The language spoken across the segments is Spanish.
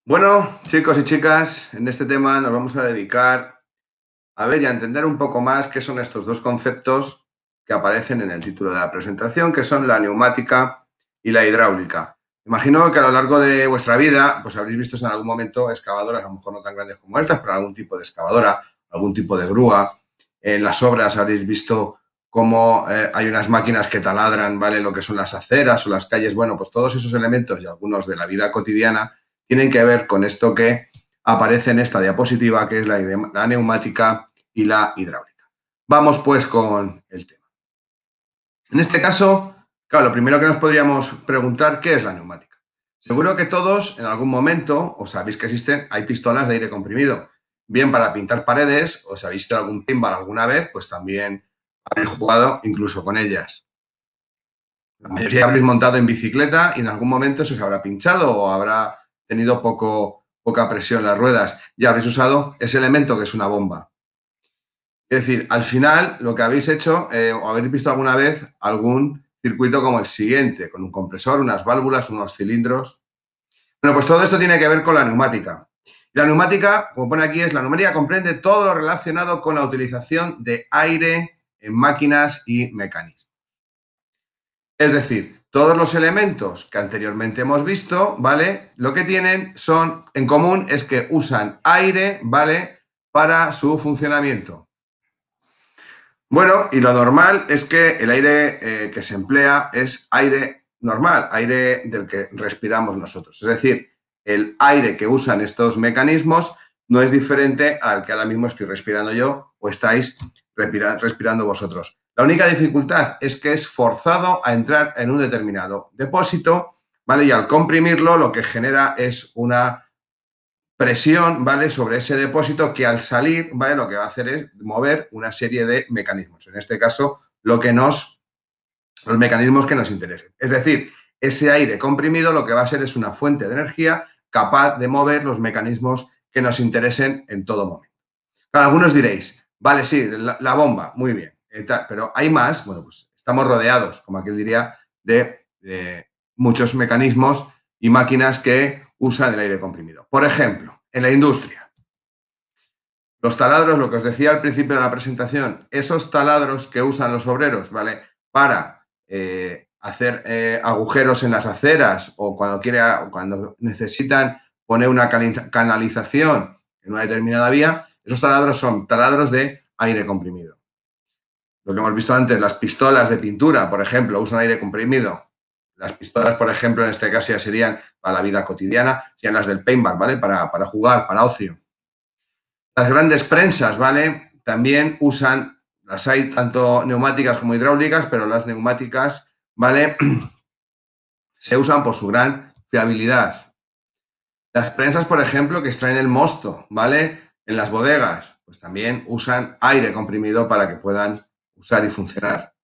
Bueno, chicos y chicas, en este tema nos vamos a dedicar a ver y a entender un poco más qué son estos dos conceptos que aparecen en el título de la presentación, que son la neumática y la hidráulica. Imagino que a lo largo de vuestra vida, pues habréis visto en algún momento excavadoras, a lo mejor no tan grandes como estas, pero algún tipo de excavadora, algún tipo de grúa. En las obras habréis visto cómo hay unas máquinas que taladran, ¿vale? Lo que son las aceras o las calles. Bueno, pues todos esos elementos y algunos de la vida cotidiana tienen que ver con esto que aparece en esta diapositiva, que es la neumática y la hidráulica. Vamos pues con el tema. En este caso, claro, lo primero que nos podríamos preguntar, ¿qué es la neumática? Seguro que todos en algún momento os sabéis que hay pistolas de aire comprimido, bien para pintar paredes, o si habéis visto algún pinball alguna vez, pues también habéis jugado incluso con ellas. La mayoría habréis montado en bicicleta y en algún momento se os habrá pinchado o habrá tenido poca presión en las ruedas y habréis usado ese elemento que es una bomba. Es decir, al final lo que habéis hecho o habéis visto alguna vez algún circuito como el siguiente, con un compresor, unas válvulas, unos cilindros. Bueno, pues todo esto tiene que ver con la neumática. La neumática, como pone aquí, la neumática comprende todo lo relacionado con la utilización de aire en máquinas y mecanismos. Es decir, todos los elementos que anteriormente hemos visto, ¿vale? Lo que tienen son en común es que usan aire, ¿vale? Para su funcionamiento. Bueno, y lo normal es que el aire que se emplea es aire normal, aire del que respiramos nosotros. Es decir, el aire que usan estos mecanismos no es diferente al que ahora mismo estoy respirando yo o estáis respirando vosotros. La única dificultad es que es forzado a entrar en un determinado depósito, ¿vale? Y al comprimirlo lo que genera es una presión, ¿vale? Sobre ese depósito que al salir, ¿vale? Lo que va a hacer es mover una serie de mecanismos. En este caso, los mecanismos que nos interesen. Es decir, ese aire comprimido lo que va a ser es una fuente de energía capaz de mover los mecanismos que nos interesen en todo momento. Claro, algunos diréis, vale, sí, la bomba, muy bien, pero hay más. Bueno, pues estamos rodeados, como aquel diría, de muchos mecanismos y máquinas que usan el aire comprimido. Por ejemplo, en la industria, los taladros, lo que os decía al principio de la presentación, esos taladros que usan los obreros, ¿vale? Para hacer agujeros en las aceras o cuando necesitan poner una canalización en una determinada vía, esos taladros son taladros de aire comprimido. Lo que hemos visto antes, las pistolas de pintura, por ejemplo, usan aire comprimido. Las pistolas, por ejemplo, en este caso ya serían para la vida cotidiana, serían las del paintball, ¿vale? Para jugar, para ocio. Las grandes prensas, ¿vale? También usan, las hay tanto neumáticas como hidráulicas, pero las neumáticas, ¿vale? Se usan por su gran fiabilidad. Las prensas, por ejemplo, que extraen el mosto, ¿vale? En las bodegas, pues también usan aire comprimido para que puedan usar y funcionar.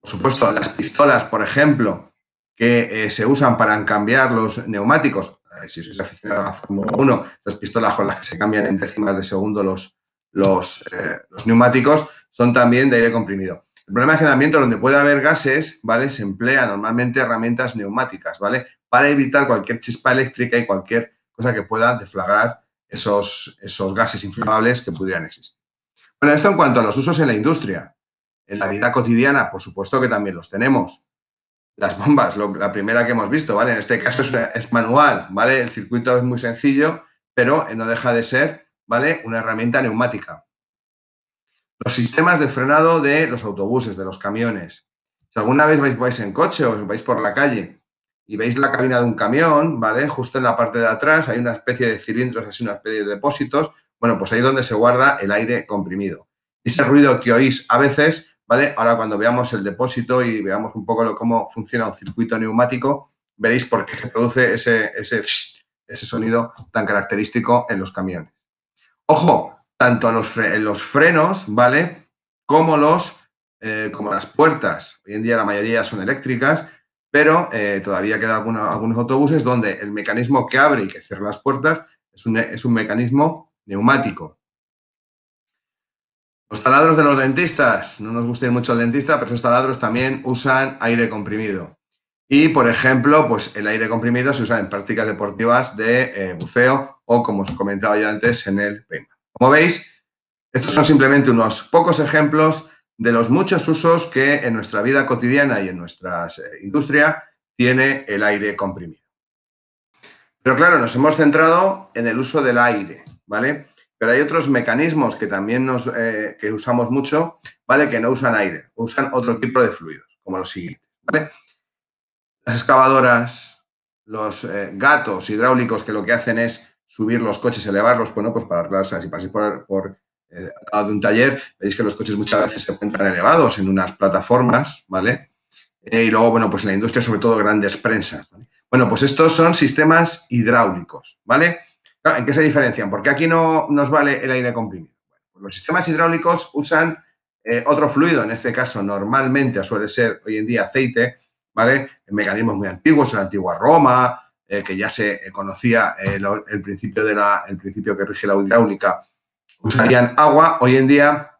Por supuesto, las pistolas, por ejemplo, que se usan para cambiar los neumáticos. Si sois aficionados a la Fórmula 1, esas pistolas con las que se cambian en décimas de segundo los neumáticos son también de aire comprimido. El problema es que en ambientes donde puede haber gases, ¿vale? Se emplea normalmente herramientas neumáticas, ¿vale? Para evitar cualquier chispa eléctrica y cualquier cosa que pueda deflagrar esos gases inflamables que pudieran existir. Bueno, esto en cuanto a los usos en la industria. En la vida cotidiana, por supuesto que también los tenemos. Las bombas, la primera que hemos visto, ¿vale? En este caso es manual, ¿vale? El circuito es muy sencillo, pero no deja de ser, ¿vale? Una herramienta neumática. Los sistemas de frenado de los autobuses, de los camiones. Si alguna vez vais en coche o vais por la calle y veis la cabina de un camión, ¿vale? Justo en la parte de atrás hay una especie de cilindros, así una especie de depósitos. Bueno, pues ahí es donde se guarda el aire comprimido. Ese ruido que oís a veces, ¿vale? Ahora cuando veamos el depósito y veamos un poco cómo funciona un circuito neumático, veréis por qué se produce ese sonido tan característico en los camiones. Ojo, tanto en los frenos, ¿vale? Como como las puertas. Hoy en día la mayoría son eléctricas, pero todavía quedan algunos autobuses donde el mecanismo que abre y que cierra las puertas es un mecanismo neumático. Los taladros de los dentistas, no nos gusta ir mucho al dentista, pero esos taladros también usan aire comprimido. Y, por ejemplo, pues el aire comprimido se usa en prácticas deportivas de buceo o, como os comentaba ya antes, en el paintball. Como veis, estos son simplemente unos pocos ejemplos de los muchos usos que en nuestra vida cotidiana y en nuestra industria tiene el aire comprimido. Pero claro, nos hemos centrado en el uso del aire, ¿vale? Pero hay otros mecanismos que también que usamos mucho, ¿vale? Que no usan aire, usan otro tipo de fluidos, como los siguientes, ¿vale? Las excavadoras, los gatos hidráulicos que lo que hacen es subir los coches, elevarlos, bueno, pues para arreglarse. Si pasáis por al lado de un taller, veis que los coches muchas veces se encuentran elevados en unas plataformas, ¿vale? Y luego, bueno, pues en la industria, sobre todo grandes prensas, ¿vale? Bueno, pues estos son sistemas hidráulicos, ¿vale? Claro, ¿en qué se diferencian? ¿Por qué aquí no nos vale el aire comprimido? Bueno, pues los sistemas hidráulicos usan otro fluido, en este caso normalmente suele ser hoy en día aceite, ¿vale? En mecanismos muy antiguos, en la antigua Roma, que ya se conocía el principio que rige la hidráulica, usarían agua. Hoy en día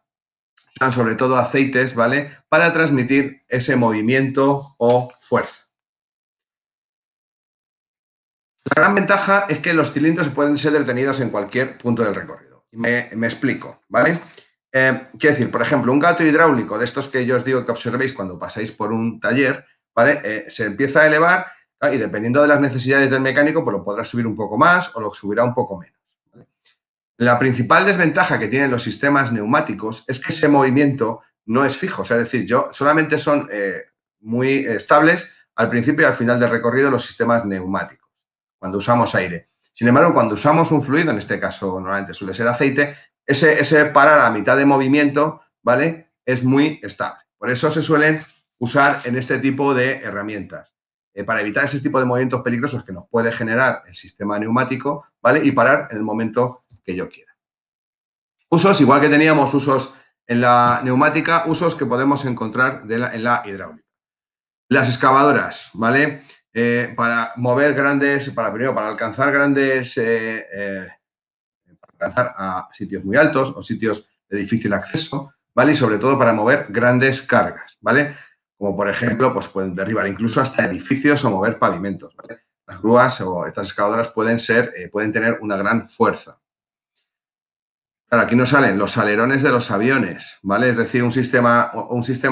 usan sobre todo aceites, ¿vale? Para transmitir ese movimiento o fuerza. La gran ventaja es que los cilindros pueden ser detenidos en cualquier punto del recorrido. Me explico, ¿vale? Quiero decir, por ejemplo, un gato hidráulico de estos que yo os digo que observéis cuando pasáis por un taller, ¿vale? Se empieza a elevar, ¿vale? Y dependiendo de las necesidades del mecánico, pues lo podrá subir un poco más o lo subirá un poco menos, ¿vale? La principal desventaja que tienen los sistemas neumáticos es que ese movimiento no es fijo, o sea, es decir, solamente son muy estables al principio y al final del recorrido los sistemas neumáticos, cuando usamos aire. Sin embargo, cuando usamos un fluido, en este caso normalmente suele ser aceite, ese parar a mitad de movimiento, ¿vale? Es muy estable. Por eso se suelen usar en este tipo de herramientas, para evitar ese tipo de movimientos peligrosos que nos puede generar el sistema neumático, ¿vale? Y parar en el momento que yo quiera. Usos, igual que teníamos usos en la neumática, usos que podemos encontrar en la hidráulica. Las excavadoras, ¿vale? Para mover grandes, primero, para alcanzar grandes, para alcanzar a sitios muy altos o sitios de difícil acceso, ¿vale? Y sobre todo para mover grandes cargas, ¿vale? Como por ejemplo, pues pueden derribar incluso hasta edificios o mover pavimentos, ¿vale? Las grúas o estas excavadoras pueden tener una gran fuerza. Claro, aquí nos salen los alerones de los aviones, ¿vale? Es decir, un sistema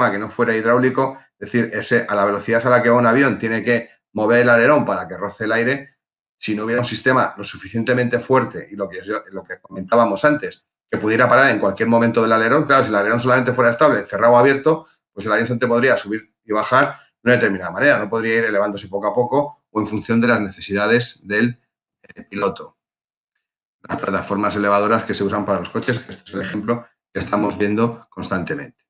que no fuera hidráulico, es decir, a la velocidad a la que va un avión tiene que mover el alerón para que roce el aire. Si no hubiera un sistema lo suficientemente fuerte y lo que comentábamos antes, que pudiera parar en cualquier momento del alerón, claro, si el alerón solamente fuera estable, cerrado o abierto, pues el avión se podría subir y bajar de una determinada manera, no podría ir elevándose poco a poco o en función de las necesidades del piloto. Las plataformas elevadoras que se usan para los coches, este es el ejemplo que estamos viendo constantemente.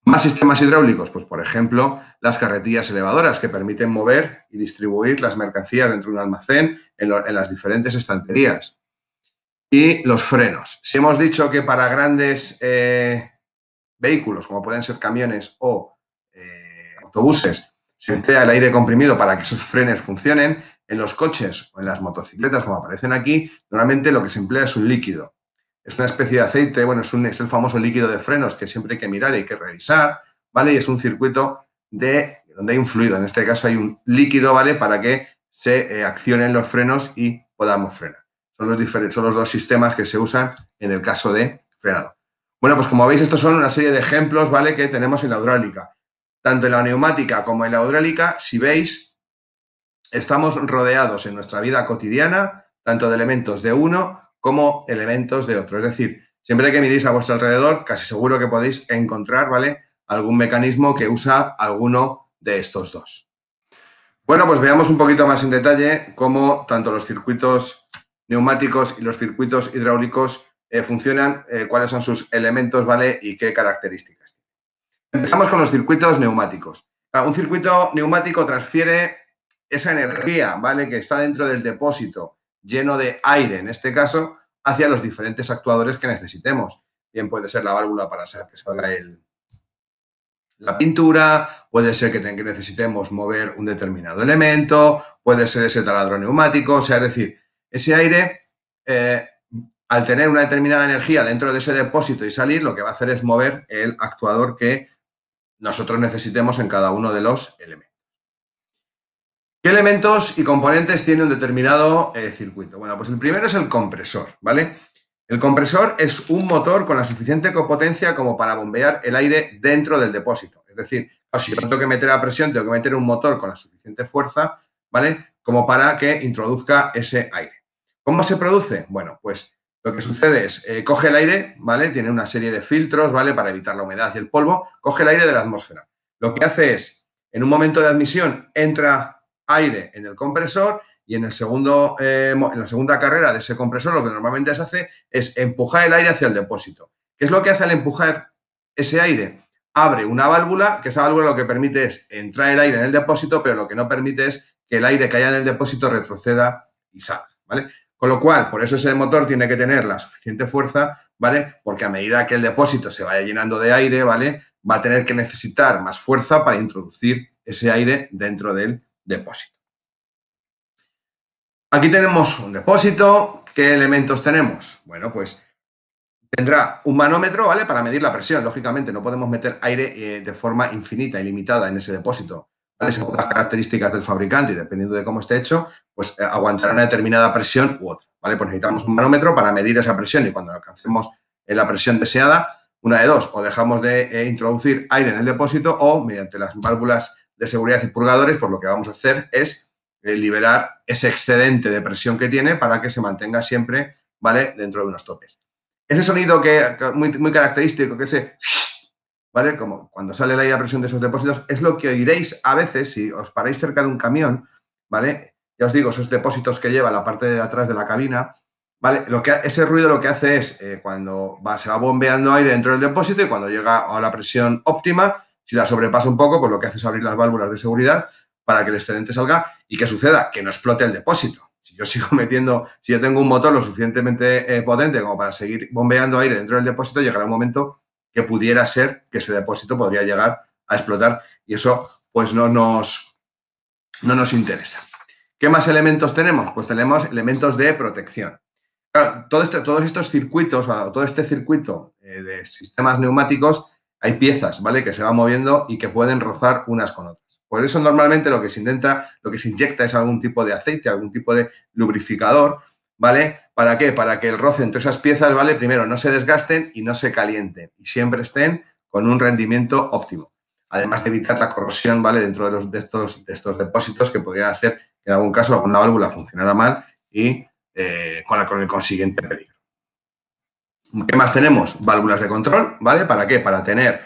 Más sistemas hidráulicos, pues por ejemplo, las carretillas elevadoras que permiten mover y distribuir las mercancías dentro de un almacén en las diferentes estanterías. Y los frenos. Si hemos dicho que para grandes vehículos, como pueden ser camiones o autobuses, se emplea el aire comprimido para que esos frenos funcionen, en los coches o en las motocicletas, como aparecen aquí, normalmente lo que se emplea es un líquido. Es una especie de aceite, bueno, es el famoso líquido de frenos que siempre hay que mirar y hay que revisar, ¿vale? Y es un circuito donde hay un fluido, en este caso hay un líquido, ¿vale? Para que se accionen los frenos y podamos frenar. Son los dos sistemas que se usan en el caso de frenado. Bueno, pues como veis, estos son una serie de ejemplos, ¿vale? Que tenemos en la hidráulica. Tanto en la neumática como en la hidráulica, si veis, estamos rodeados en nuestra vida cotidiana tanto de elementos de uno como elementos de otro. Es decir, siempre que miréis a vuestro alrededor, casi seguro que podéis encontrar, ¿vale?, algún mecanismo que usa alguno de estos dos. Bueno, pues veamos un poquito más en detalle cómo tanto los circuitos neumáticos y los circuitos hidráulicos funcionan, cuáles son sus elementos, ¿vale?, y qué características. Empezamos con los circuitos neumáticos. Un circuito neumático transfiere esa energía, ¿vale?, que está dentro del depósito lleno de aire, en este caso, hacia los diferentes actuadores que necesitemos. Bien, puede ser la válvula para que salga la pintura, puede ser que necesitemos mover un determinado elemento, puede ser ese taladro neumático, o sea, es decir, ese aire, al tener una determinada energía dentro de ese depósito y salir, lo que va a hacer es mover el actuador que nosotros necesitemos en cada uno de los elementos. ¿Qué elementos y componentes tiene un determinado circuito? Bueno, pues el primero es el compresor, ¿vale? El compresor es un motor con la suficiente potencia como para bombear el aire dentro del depósito. Es decir, si yo tengo que meter a presión, tengo que meter un motor con la suficiente fuerza, ¿vale? Como para que introduzca ese aire. ¿Cómo se produce? Bueno, pues lo que sucede es, coge el aire, ¿vale? Tiene una serie de filtros, ¿vale? Para evitar la humedad y el polvo, coge el aire de la atmósfera. Lo que hace es, en un momento de admisión, entra aire en el compresor y en la segunda carrera de ese compresor lo que normalmente se hace es empujar el aire hacia el depósito. ¿Qué es lo que hace al empujar ese aire? Abre una válvula, que esa válvula lo que permite es entrar el aire en el depósito, pero lo que no permite es que el aire que haya en el depósito retroceda y salga, ¿vale? Con lo cual, por eso ese motor tiene que tener la suficiente fuerza, ¿vale? Porque a medida que el depósito se vaya llenando de aire, ¿vale? Va a tener que necesitar más fuerza para introducir ese aire dentro del depósito. Aquí tenemos un depósito. ¿Qué elementos tenemos? Bueno, pues tendrá un manómetro, ¿vale? Para medir la presión. Lógicamente, no podemos meter aire de forma infinita, ilimitada en ese depósito, ¿vale? Según las características del fabricante y dependiendo de cómo esté hecho, pues aguantará una determinada presión u otra, ¿vale? Pues necesitamos un manómetro para medir esa presión y cuando alcancemos la presión deseada, una de dos, o dejamos de introducir aire en el depósito o mediante las válvulas de seguridad y purgadores, pues lo que vamos a hacer es liberar ese excedente de presión que tiene para que se mantenga siempre, ¿vale? Dentro de unos topes. Ese sonido muy característico, que ese, ¿vale? Como cuando sale el aire a presión de esos depósitos, es lo que oiréis a veces si os paráis cerca de un camión, ¿vale? Ya os digo, esos depósitos que lleva la parte de atrás de la cabina, ¿vale? Ese ruido lo que hace es, cuando se va bombeando aire dentro del depósito y cuando llega a la presión óptima, si la sobrepasa un poco, pues lo que hace es abrir las válvulas de seguridad para que el excedente salga y que suceda, que no explote el depósito. Si yo tengo un motor lo suficientemente potente como para seguir bombeando aire dentro del depósito, llegará un momento que pudiera ser que ese depósito podría llegar a explotar y eso pues no nos interesa. ¿Qué más elementos tenemos? Pues tenemos elementos de protección. Claro, todos estos circuitos, o todo este circuito de sistemas neumáticos, hay piezas, ¿vale? Que se van moviendo y que pueden rozar unas con otras. Por eso normalmente lo que se inyecta es algún tipo de aceite, algún tipo de lubrificador, ¿vale? ¿Para qué? Para que el roce entre esas piezas, ¿vale? Primero, no se desgasten y no se calienten y siempre estén con un rendimiento óptimo. Además de evitar la corrosión, ¿vale? Dentro de estos depósitos que podrían hacer que en algún caso alguna válvula funcionara mal y con el consiguiente peligro. ¿Qué más tenemos? Válvulas de control, ¿vale? ¿Para qué? Para tener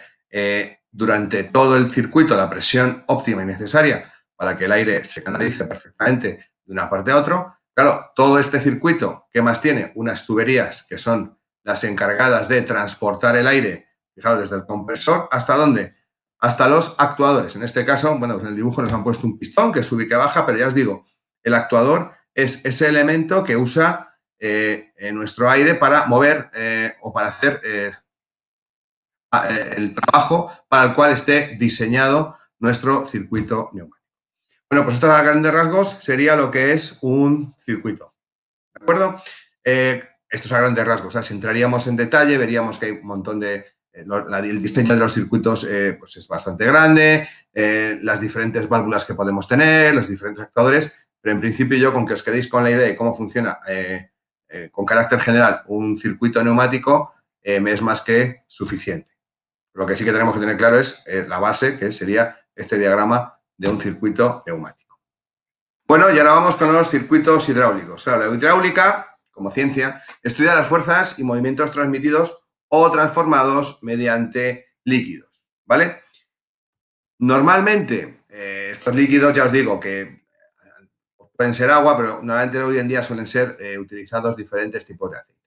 durante todo el circuito la presión óptima y necesaria para que el aire se canalice perfectamente de una parte a otra. Claro, todo este circuito, ¿qué más tiene? Unas tuberías que son las encargadas de transportar el aire, fijaos, desde el compresor, ¿hasta dónde? Hasta los actuadores. En este caso, bueno, en el dibujo nos han puesto un pistón que sube y que baja, pero ya os digo, el actuador es ese elemento que usa nuestro aire para mover o para hacer el trabajo para el cual esté diseñado nuestro circuito neumático. Bueno, pues esto a grandes rasgos sería lo que es un circuito. ¿De acuerdo? Estos a grandes rasgos. O sea, si entraríamos en detalle, veríamos que hay un montón de... el diseño de los circuitos pues es bastante grande, las diferentes válvulas que podemos tener, los diferentes actuadores, pero en principio yo con que os quedéis con la idea de cómo funciona con carácter general un circuito neumático me es más que suficiente. Lo que sí que tenemos que tener claro es la base, que sería este diagrama de un circuito neumático. Bueno, y ahora vamos con los circuitos hidráulicos. Claro, la hidráulica, como ciencia, estudia las fuerzas y movimientos transmitidos o transformados mediante líquidos, ¿vale? Normalmente, estos líquidos, ya os digo, que pueden ser agua, pero normalmente hoy en día suelen ser utilizados diferentes tipos de aceite.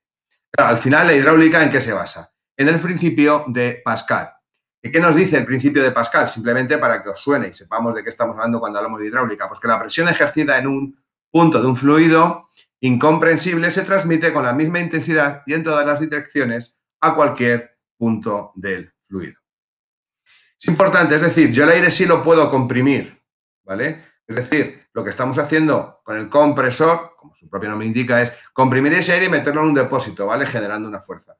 Claro, al final, la hidráulica, ¿en qué se basa? En el principio de Pascal. ¿Y qué nos dice el principio de Pascal? Simplemente para que os suene y sepamos de qué estamos hablando cuando hablamos de hidráulica. Pues que la presión ejercida en un punto de un fluido incomprensible se transmite con la misma intensidad y en todas las direcciones a cualquier punto del fluido. Es importante, es decir, yo el aire sí lo puedo comprimir, ¿vale? Es decir, lo que estamos haciendo con el compresor, como su propio nombre indica, es comprimir ese aire y meterlo en un depósito, ¿vale? Generando una fuerza.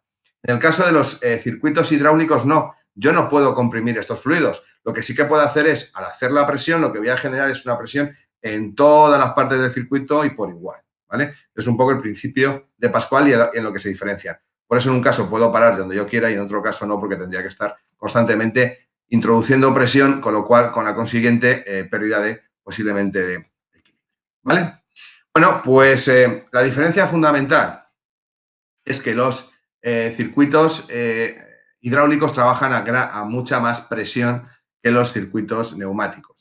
En el caso de los circuitos hidráulicos, no. Yo no puedo comprimir estos fluidos. Lo que sí que puedo hacer es, al hacer la presión, lo que voy a generar es una presión en todas las partes del circuito y por igual, ¿vale? Es un poco el principio de Pascual y en lo que se diferencian. Por eso en un caso puedo parar donde yo quiera y en otro caso no, porque tendría que estar constantemente introduciendo presión, con lo cual, con la consiguiente pérdida de posiblemente de equilibrio, ¿vale? Bueno, pues la diferencia fundamental es que los circuitos hidráulicos trabajan a mucha más presión que los circuitos neumáticos.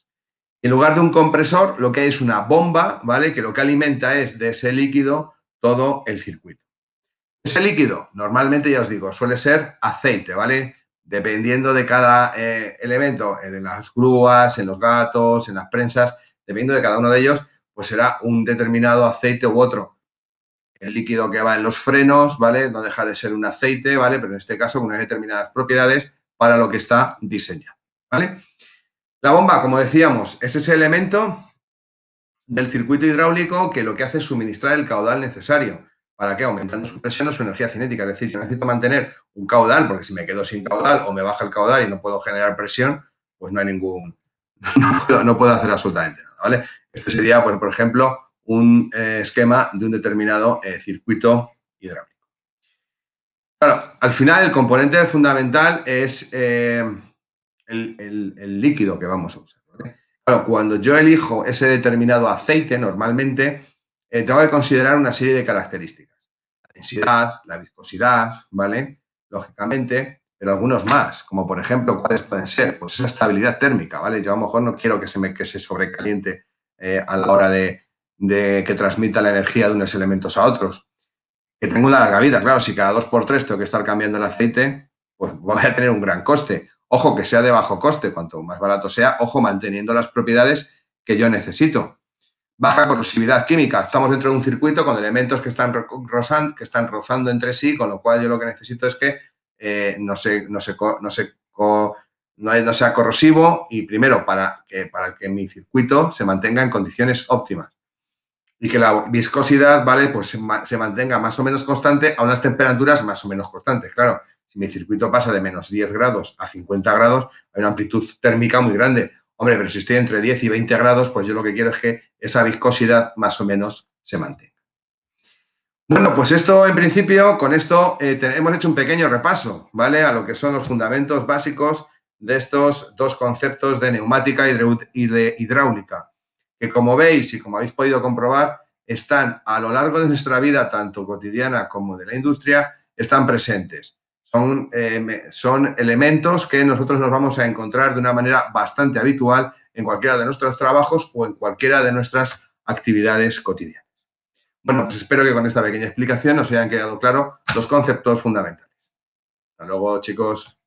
En lugar de un compresor, lo que hay es una bomba, ¿vale? Que lo que alimenta es de ese líquido todo el circuito. Ese líquido, normalmente, ya os digo, suele ser aceite, ¿vale? Dependiendo de cada elemento, en las grúas, en los gatos, en las prensas, dependiendo de cada uno de ellos, pues será un determinado aceite u otro. El líquido que va en los frenos, ¿vale? No deja de ser un aceite, ¿vale? Pero en este caso con unas determinadas propiedades para lo que está diseñado, ¿vale? La bomba, como decíamos, es ese elemento del circuito hidráulico que lo que hace es suministrar el caudal necesario. ¿Para qué? Aumentando su presión o su energía cinética. Es decir, yo necesito mantener un caudal, porque si me quedo sin caudal o me baja el caudal y no puedo generar presión, pues no hay ningún... no puedo hacer absolutamente nada, ¿vale? Este sería, pues, por ejemplo, un esquema de un determinado circuito hidráulico. Claro, al final el componente fundamental es el líquido que vamos a usar, ¿vale? Claro, cuando yo elijo ese determinado aceite, normalmente tengo que considerar una serie de características. La densidad, la viscosidad, ¿vale? Lógicamente, pero algunos más, como por ejemplo, ¿cuáles pueden ser? Pues esa estabilidad térmica, ¿vale? Yo a lo mejor no quiero que se sobrecaliente a la hora de que transmita la energía de unos elementos a otros. Que tenga una larga vida, claro, si cada 2x3 tengo que estar cambiando el aceite, pues voy a tener un gran coste. Ojo, que sea de bajo coste, cuanto más barato sea, ojo, manteniendo las propiedades que yo necesito. Baja corrosividad química. Estamos dentro de un circuito con elementos que están rozando entre sí, con lo cual yo lo que necesito es que no sea corrosivo y primero para que mi circuito se mantenga en condiciones óptimas y que la viscosidad, ¿vale? Pues se mantenga más o menos constante a unas temperaturas más o menos constantes. Claro, si mi circuito pasa de menos 10 grados a 50 grados, hay una amplitud térmica muy grande. Hombre, pero si estoy entre 10 y 20 grados, pues yo lo que quiero es que esa viscosidad más o menos se mantenga. Bueno, pues esto en principio, con esto hemos hecho un pequeño repaso, ¿vale? A lo que son los fundamentos básicos de estos dos conceptos de neumática y de hidráulica, que como veis y como habéis podido comprobar, están a lo largo de nuestra vida, tanto cotidiana como de la industria, están presentes. Son elementos que nosotros nos vamos a encontrar de una manera bastante habitual en cualquiera de nuestros trabajos o en cualquiera de nuestras actividades cotidianas. Bueno, pues espero que con esta pequeña explicación os hayan quedado claros los conceptos fundamentales. Hasta luego, chicos.